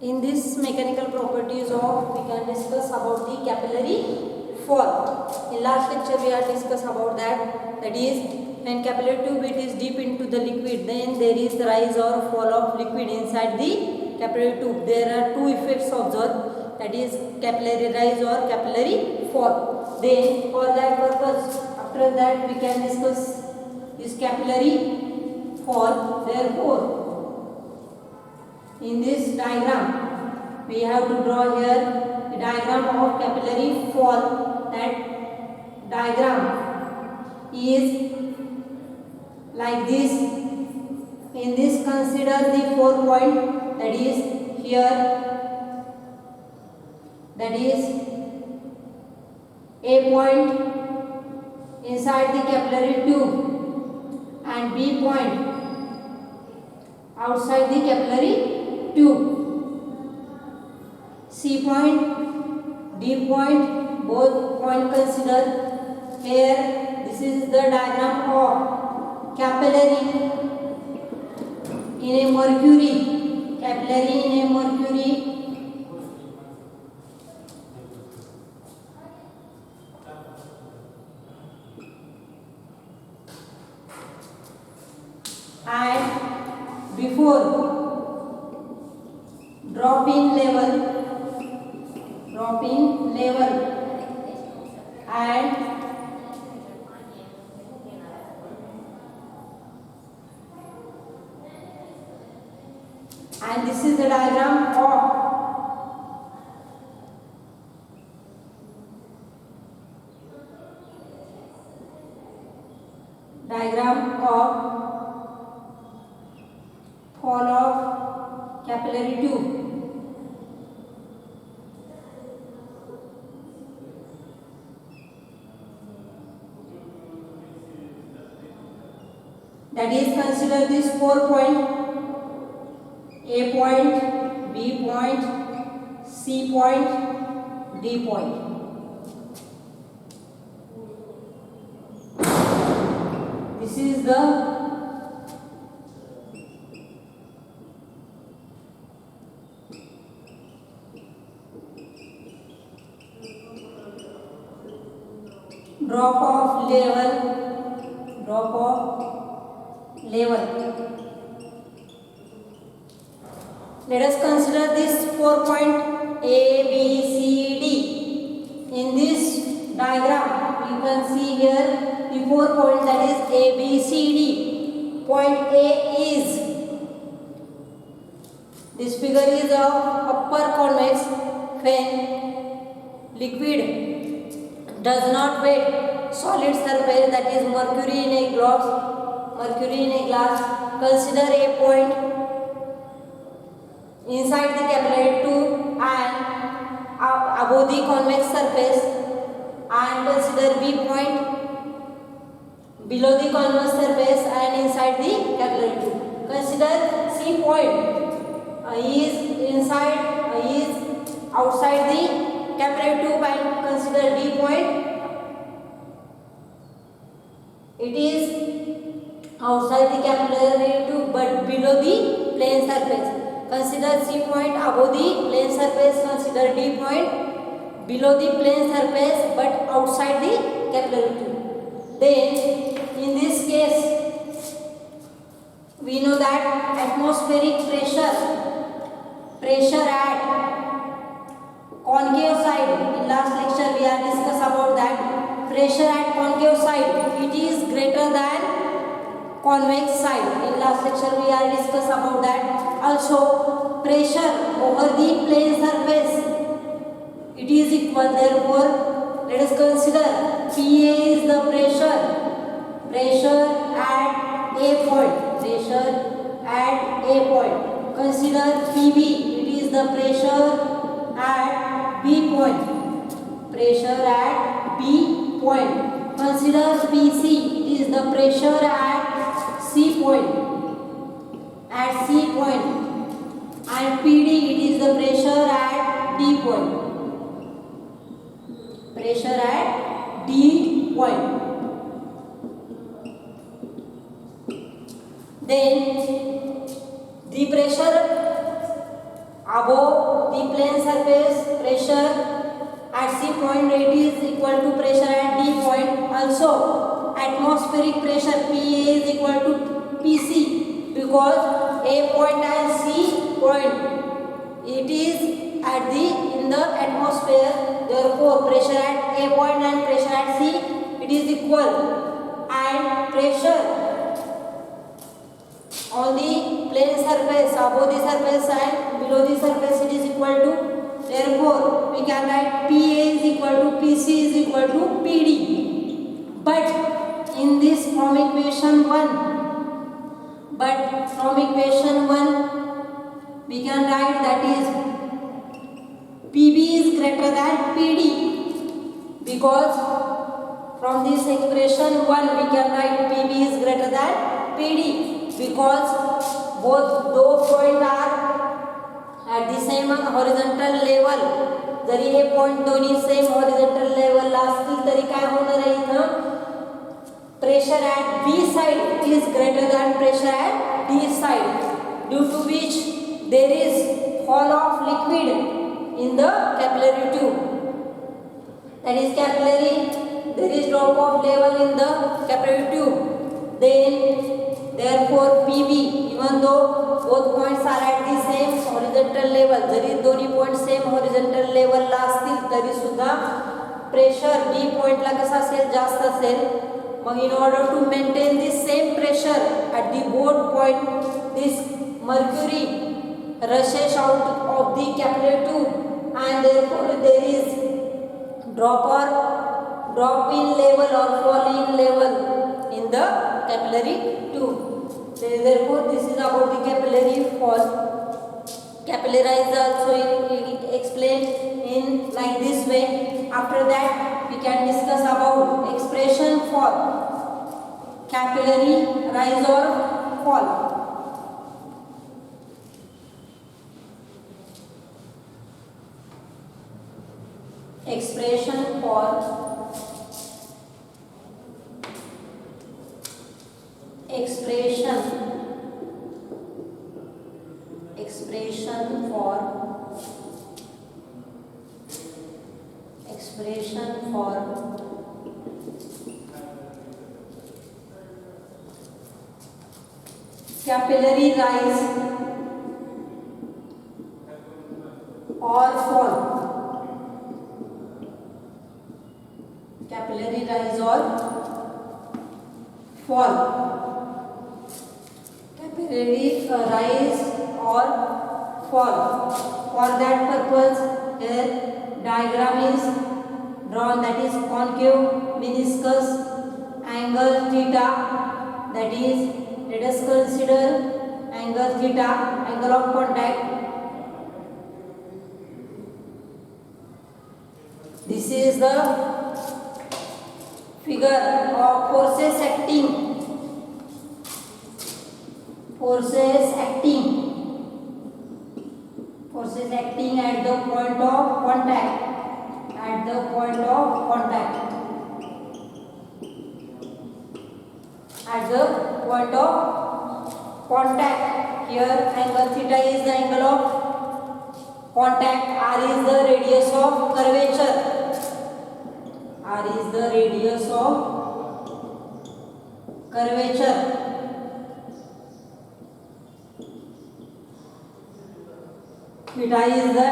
In this mechanical properties of, we can discuss about the capillary fall. In last lecture we have discussed about that is when capillary tube it is deep into the liquid, then there is rise or fall of liquid inside the capillary tube. There are two effects observed, that is capillary rise or capillary fall. Then for that purpose, after that we can discuss this capillary fall. Therefore in this diagram we have to draw here the diagram of capillary fall. That diagram is like this. In this consider the 4 point, that is here, that is A point inside the capillary tube and B point outside the capillary tube. C point, D point, both point consider here. This is the diagram of capillary in a mercury. Capillary in a mercury. And before drop in level and this is the diagram of fall of capillary tube. That is, consider this 4 point, A point, B point, C point, D point. This is the drop of level. Let us consider this 4 point A, B, C, D. In this diagram, you can see here the 4 points, that is A, B, C, D. Point A is, this figure is of upper convex when liquid does not wet solid surface, that is mercury in a glass. Consider A point inside the capillary tube and above the convex surface, and consider B point below the convex surface and inside the capillary tube. Consider C point is outside the capillary tube, and consider D point, it is outside the capillary tube but below the plane surface. Consider C point above the plane surface, consider D point below the plane surface but outside the capillary tube. Then in this case we know that atmospheric pressure at concave side, in last lecture we have discussed about that. Pressure at concave side, it is greater than convex side. In last lecture we have discussed about that. Also pressure over the plane surface, it is equal. Therefore let us consider PA is the pressure at A point. Consider PB, it is the pressure at B point. Consider PC, it is the pressure at C point. And PD, it is the pressure at D point. Then the pressure above the plane surface pressure at C point it is equal to pressure at D point. Also atmospheric pressure PA is equal to PC because A point and C point it is at the in the atmosphere. Therefore pressure at A point and pressure at C it is equal, and pressure on the plane surface above the surface and below the surface it is equal to. Therefore we can write PA is equal to PC is equal to PD. But in this from equation 1 we can write that is PB is greater than PD, because from this expression 1 we can write PB is greater than PD because both those points are at the same horizontal level. जरी हे point दोन्ही same horizontal लेवलला असतील तरी काय होणार आहे इथं pressure at B side is greater than pressure at D side, due to which there is fall of liquid in the capillary tube. That is capillary, there is drop of level in the capillary tube. Then therefore PB, even though both points are at the same horizontal level, जरी दोन्ही point same horizontal लेवलला असतील तरी सुद्धा pressure D पॉइंटला कसा असेल जास्त असेल. मग in order to maintain this same pressure at the both point, this mercury rushes out of the capillary tube and therefore there is drop in level or fall in level in the capillary tube. Therefore this is about the capillary fall. Capillary is also explained in like this way. After that we can discuss about expression for capillary rise or fall. Expression for capillary rise or fall. Capillary rise or fall. Capillary rise or fall. For that purpose, a diagram is drawn, that is concave meniscus angle theta. That is, let us consider angle theta, angle of contact. This is the figure of forces acting at the point of contact. At the point of contact, here angle theta is the angle of contact, r is the radius of curvature. Theta is the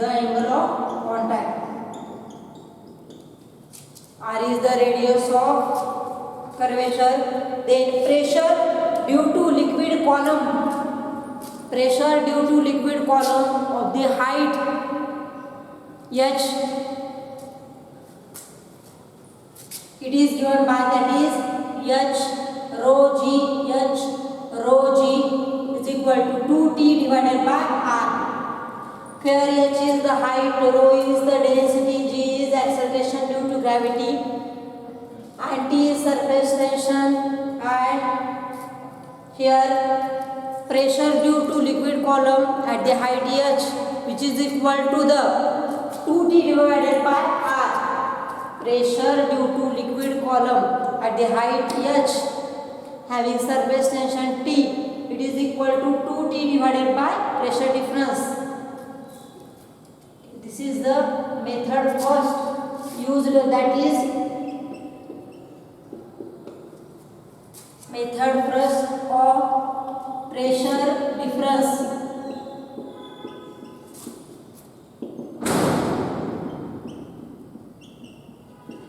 angle of contact. R is the radius of curvature. Then pressure due to liquid column of the height h, it is given by, that is h rho g is equal to 2t divided by r. Here h is the height, rho is the density, g is acceleration due to gravity, and t is surface tension, and here pressure due to liquid column at the height h, which is equal to the 2t divided by r. Pressure due to liquid column at the height h having surface tension t, it is equal to 2T divided by pressure difference. This is the method first used, that is method first of pressure difference.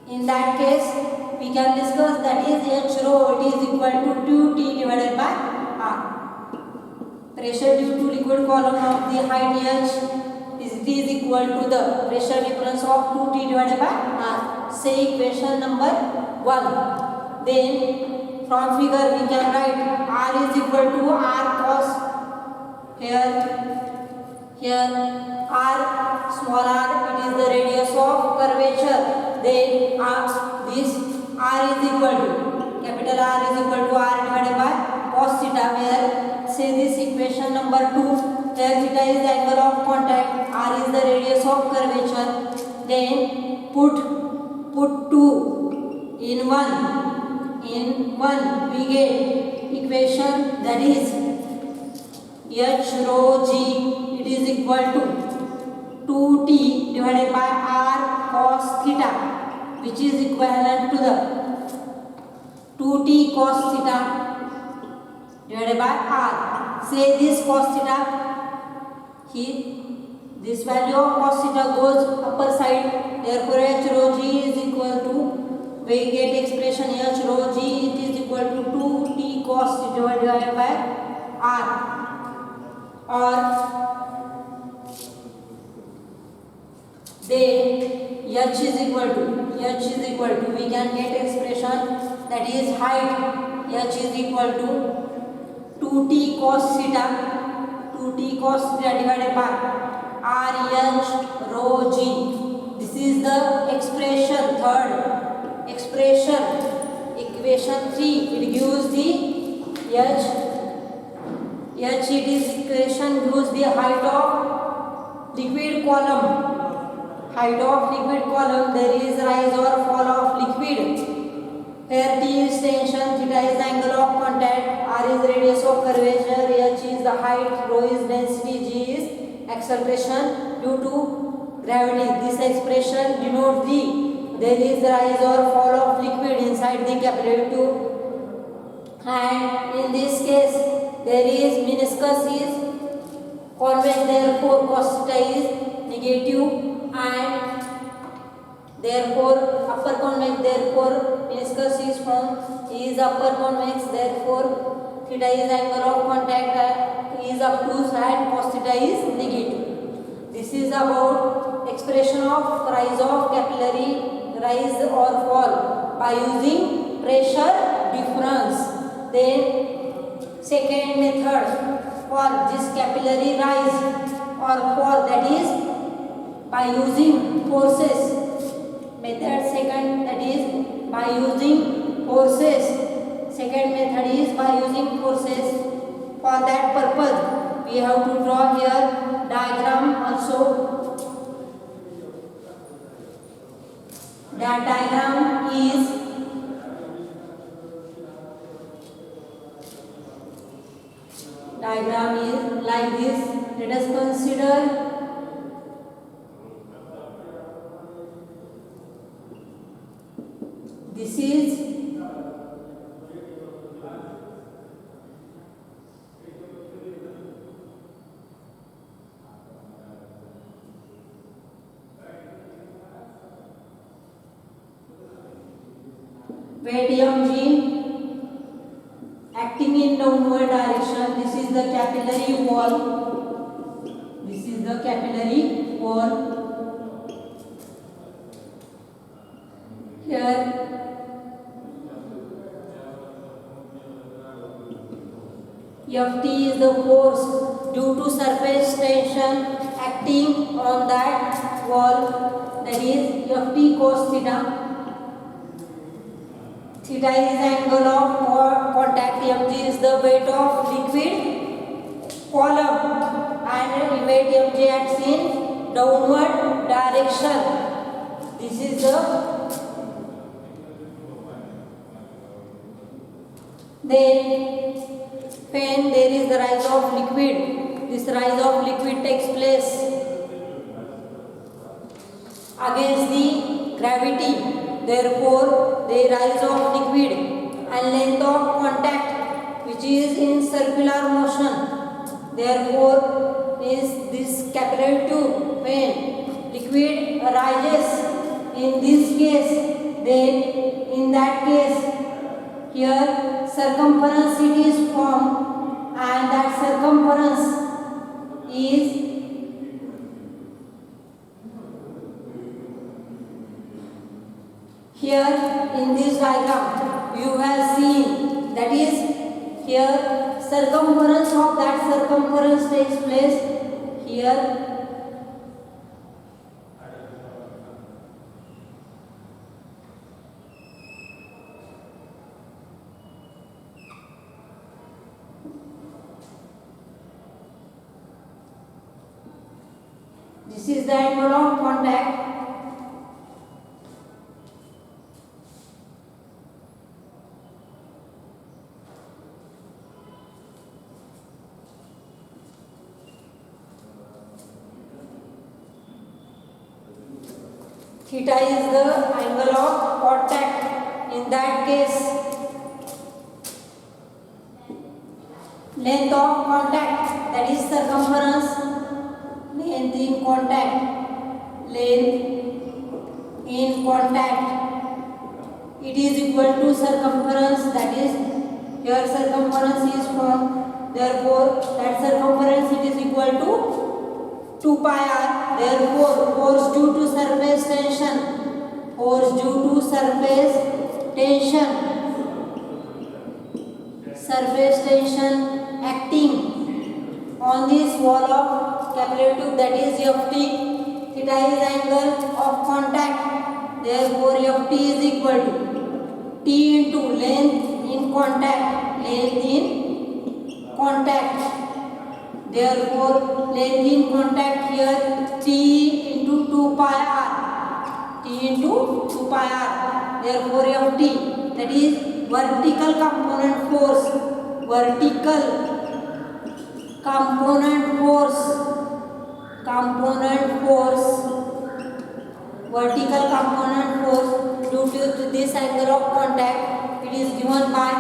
In that case, we can discuss that is H rho, it is equal to 2T divided by R. Pressure due to liquid column of the height H is equal to the pressure difference of 2T divided by R. Say equation number 1. Then from figure we can write R is equal to R cos, here R, small r, it is the radius of curvature. Then this R is equal to, capital R is equal to R divided by cos theta, where say this equation number 2, where theta is the angle of contact, R is the radius of curvature. Then put 2 in 1 we get equation, that is H rho g, it is equal to 2T divided by R cos theta, which is equivalent to the 2T cos theta divided by R. Say this cos theta, this value of cos theta goes upper side, therefore H rho g is equal to, we get expression H rho g, it is equal to 2T cos theta divided by R. Or then H is equal to, we can get expression, that is height H is equal to 2T cos theta divided by R H rho g. This is the expression, third expression. Equation 3, it gives the H, it is equation gives the height of liquid column. There is rise or fall of liquid. Here T is tension, theta is angle of contact, R is radius of curvature, H is the height, rho is density, G is acceleration due to gravity. This expression denotes there is rise or fall of liquid inside the capillary tube, and in this case there is meniscus is convex, therefore cos theta is negative, and therefore upper convex, therefore meniscus is upper convex, therefore theta is angle of contact is obtuse and cos theta is negative. This is about expression of rise or fall by using pressure difference. Then second method for this capillary rise or fall, that is by using forces. Method second, that is by using forces. Second method is by using forces. For that purpose, we have to draw here diagram also. That diagram is like this. Let us consider this is weight mg acting in downward direction. This is the capillary wall. Here Ft is the force due to surface tension acting on that wall, that is Ft cos theta. Theta is angle of contact, mg is the weight of liquid column, and weight mg acts in downward direction. This is the then when there is the rise of liquid, this rise of liquid takes place against the gravity. Therefore, the rise of liquid and length of contact which is in circular motion. Therefore, is this capillary tube when liquid rises in this case, then in that case here circumference it is formed, and that circumference is here in this diagram you have seen, that is here circumference of that circumference takes place here. This is the angle of contact. Theta is the angle of contact. In that case, length of contact, that is circumference, length in contact, length in contact, it is equal to circumference, that is here circumference is formed, therefore that circumference it is equal to 2 pi r. Therefore force due to surface tension, force due to surface tension acting on this wall of capillary tube, that is Ft. Theta is angle of contact, therefore Ft is equal to T into length in contact, therefore length in contact here T into 2 pi r, therefore Ft, that is vertical component force, due to this angle of contact, it is given by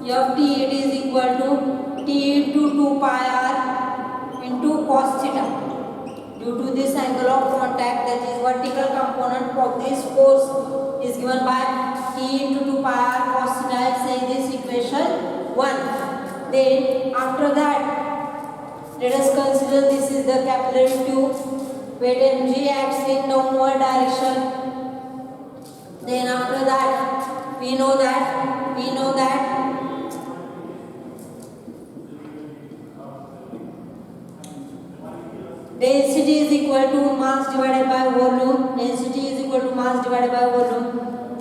Ft, it is equal to T into 2 pi r into cos theta. Due to this angle of contact, that is vertical component of this force is given by T into 2 pi r cos theta. Say this equation 1. Then after that, let us consider this is the capillary tube. Weight mg acts in downward direction. Then after that, we know that density is equal to mass divided by volume.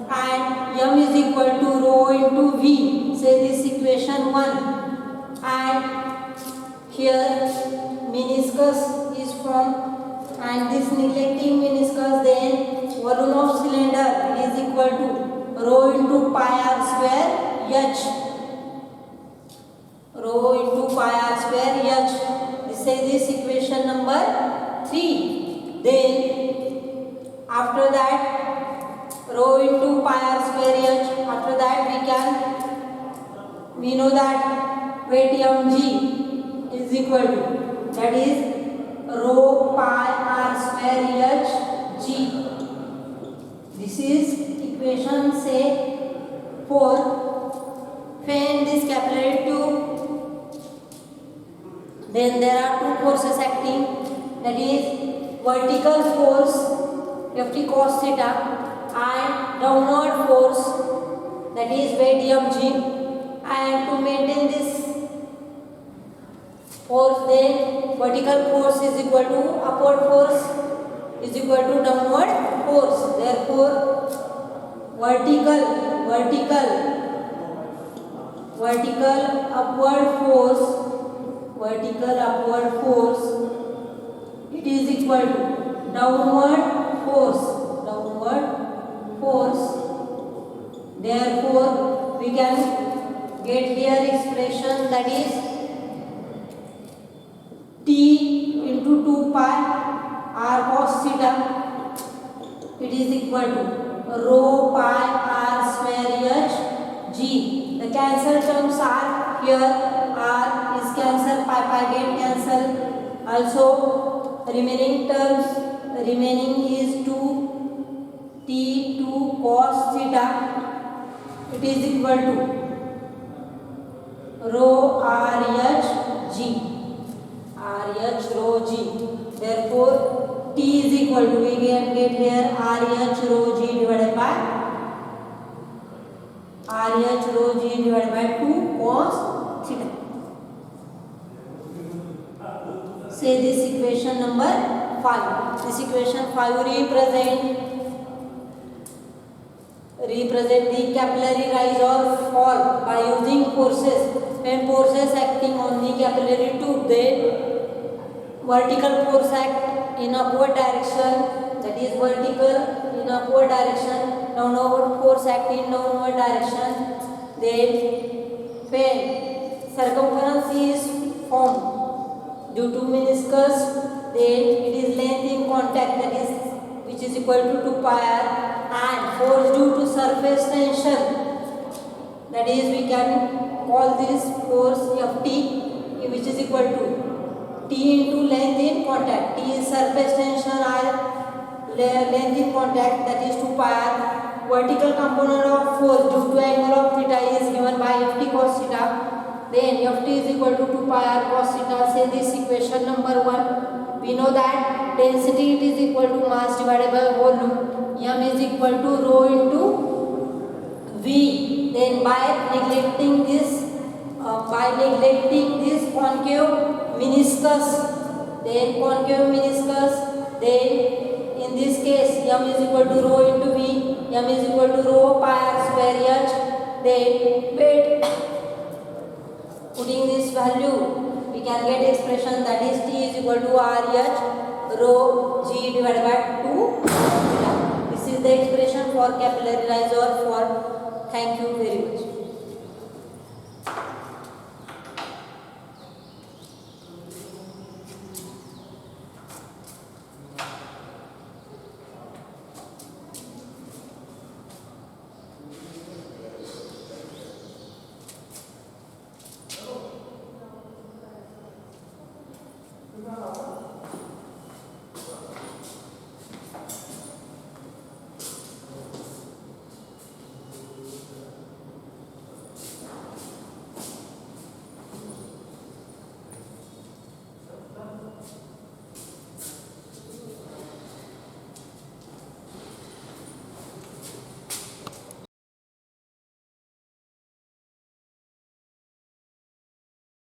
And m is equal to rho into v. Say this equation 1. And here meniscus is formed, and this neglecting meniscus, then volume of cylinder is equal to rho into pi r square h. This equation number 3. Then after that, rho into pi r square h. After that we know that weight mg is equal to, that is rho pi r square h g. This is equation say 4. When this capillary tube, then there are two forces acting, that is vertical force Ft cos theta and downward force, that is weight mg. And to maintain this force, then vertical force is equal to upward force is equal to downward force. Therefore vertical upward force it is equal to downward force. Therefore we can get here expression that is T into 2 pi r cos theta. It is equal to rho pi r square h g. The cancel terms are here. R is cancel, pi get cancel. Also remaining terms is 2 t2 cos theta. It is equal to rho r h g. R h rho g. Therefore T is equal to, we can get here R h rho g divided by 2 cos theta. Say this equation number 5. This equation 5 represent the capillary rise or fall by using forces. When forces acting on the capillary tube, then vertical force act in upward direction, that is vertical in upward direction, downward force act in downward direction. Then when circumference is formed due to meniscus, then it is length in contact, that is which is equal to 2 pi r, and force due to surface tension, that is we can call this force Ft, which is equal to T into length in contact. T is surface tension, R length in contact, that is 2 pi r. Vertical component of force due to angle of theta is given by Ft cos theta. Then Ft is equal to 2 pi r cos theta. Say this equation number 1. We know that density it is equal to mass divided by volume. M is equal to rho into V. Then by neglecting this concave meniscus, then in this case M is equal to rho into V. M is equal to rho pi r square h. Then putting this value, we can get expression that is T is equal to R h rho g divided by 2 theta. This is the expression for capillary rise or fall.